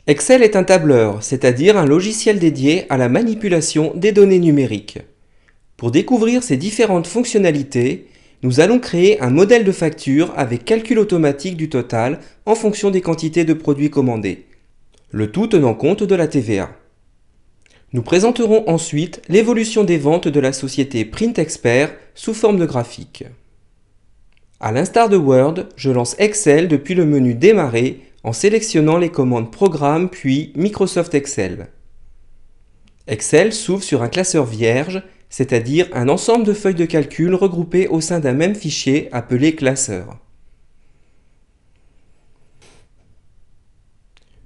Excel est un tableur, c'est-à-dire un logiciel dédié à la manipulation des données numériques. Pour découvrir ses différentes fonctionnalités, nous allons créer un modèle de facture avec calcul automatique du total en fonction des quantités de produits commandés, le tout tenant compte de la TVA. Nous présenterons ensuite l'évolution des ventes de la société PrintExpert sous forme de graphique. À l'instar de Word, je lance Excel depuis le menu Démarrer en sélectionnant les commandes Programme puis Microsoft Excel. Excel s'ouvre sur un classeur vierge, c'est-à-dire un ensemble de feuilles de calcul regroupées au sein d'un même fichier appelé classeur.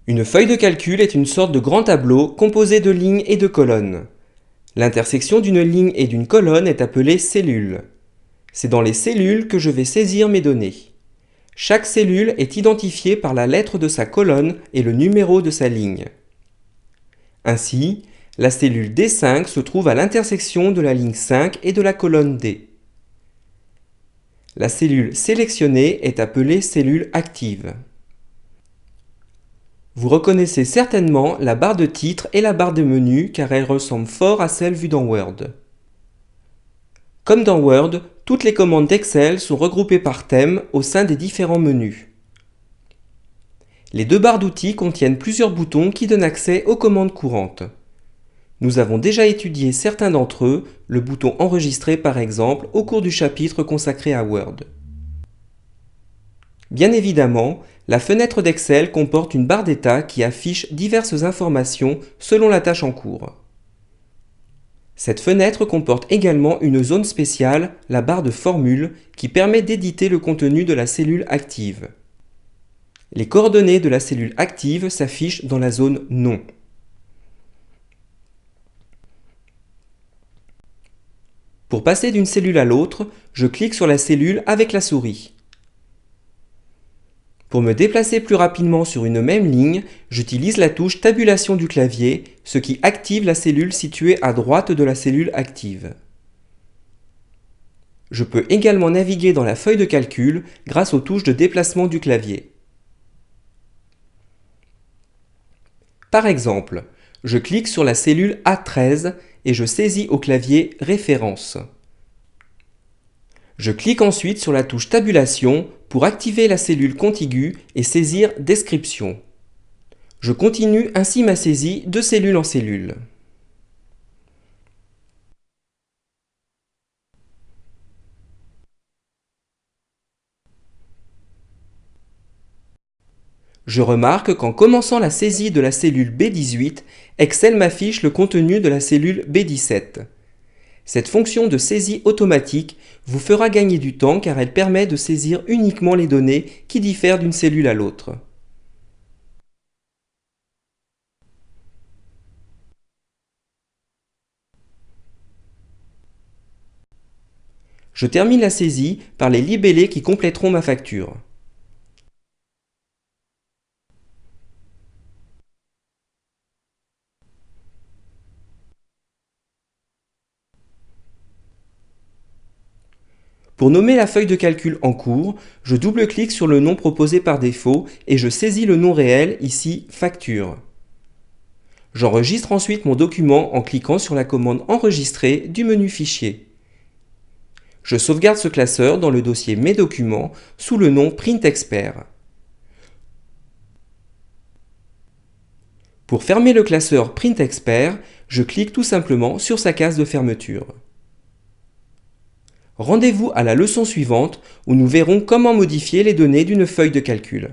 Une feuille de calcul est une sorte de grand tableau composé de lignes et de colonnes. L'intersection d'une ligne et d'une colonne est appelée cellule. C'est dans les cellules que je vais saisir mes données. Chaque cellule est identifiée par la lettre de sa colonne et le numéro de sa ligne. Ainsi, la cellule D5 se trouve à l'intersection de la ligne 5 et de la colonne D. La cellule sélectionnée est appelée cellule active. Vous reconnaissez certainement la barre de titre et la barre de menu car elles ressemblent fort à celles vues dans Word. Comme dans Word, toutes les commandes d'Excel sont regroupées par thème au sein des différents menus. Les deux barres d'outils contiennent plusieurs boutons qui donnent accès aux commandes courantes. Nous avons déjà étudié certains d'entre eux, le bouton Enregistrer par exemple, au cours du chapitre consacré à Word. Bien évidemment, la fenêtre d'Excel comporte une barre d'état qui affiche diverses informations selon la tâche en cours. Cette fenêtre comporte également une zone spéciale, la barre de formule, qui permet d'éditer le contenu de la cellule active. Les coordonnées de la cellule active s'affichent dans la zone Nom. Pour passer d'une cellule à l'autre, je clique sur la cellule avec la souris. Pour me déplacer plus rapidement sur une même ligne, j'utilise la touche Tabulation du clavier, ce qui active la cellule située à droite de la cellule active. Je peux également naviguer dans la feuille de calcul grâce aux touches de déplacement du clavier. Par exemple, je clique sur la cellule A13 et je saisis au clavier Référence. Je clique ensuite sur la touche Tabulation pour activer la cellule contiguë et saisir Description. Je continue ainsi ma saisie de cellule en cellule. Je remarque qu'en commençant la saisie de la cellule B18, Excel m'affiche le contenu de la cellule B17. Cette fonction de saisie automatique vous fera gagner du temps car elle permet de saisir uniquement les données qui diffèrent d'une cellule à l'autre. Je termine la saisie par les libellés qui compléteront ma facture. Pour nommer la feuille de calcul en cours, je double-clique sur le nom proposé par défaut et je saisis le nom réel, ici Facture. J'enregistre ensuite mon document en cliquant sur la commande Enregistrer du menu Fichier. Je sauvegarde ce classeur dans le dossier Mes documents sous le nom PrintExpert. Pour fermer le classeur PrintExpert, je clique tout simplement sur sa case de fermeture. Rendez-vous à la leçon suivante où nous verrons comment modifier les données d'une feuille de calcul.